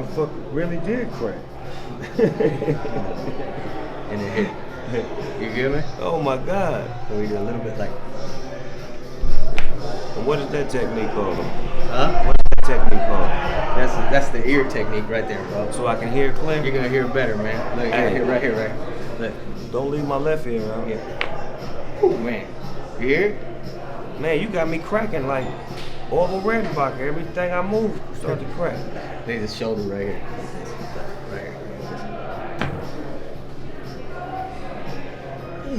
motherfucker really did crack. And it hit. You get me? Oh my God. So we do a little bit like. And what is that technique called? Huh? What is that technique called? That's the ear technique right there, bro. So I can hear clear? You're gonna hear better, man. Look, Hey. right here. Look. Don't leave my left ear out. Yeah. Ooh, man. You hear it? Man, you got me cracking like Orville Redenbacher. Everything I move start to crack. There's his shoulder right here. Right here.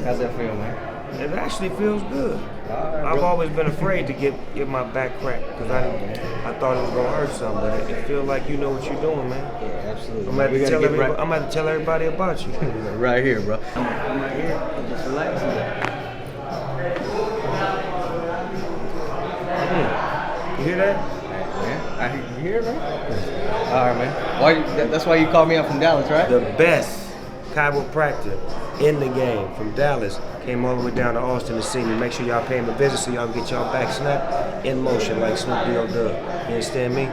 How's that feel, man? It actually feels good. Right, I've bro. always been afraid to get my back cracked because I thought it was gonna hurt something, but it feels like you know what you're doing, man. Yeah, absolutely. I'm gonna have to tell everybody about you. Right here, bro. I'm right here. Just relax. You hear that? Man, you hear it, bro? All right, man. That's why you called me up from Dallas, right? The best chiropractor in the game from Dallas came all the way down to Austin to see me. Make sure y'all pay him a visit so y'all can get y'all back snapped in motion like Snoop Dogg does. You understand me?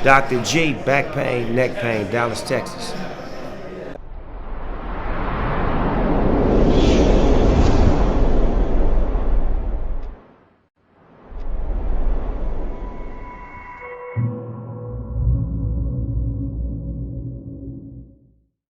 Dr. G, back pain, neck pain, Dallas, Texas.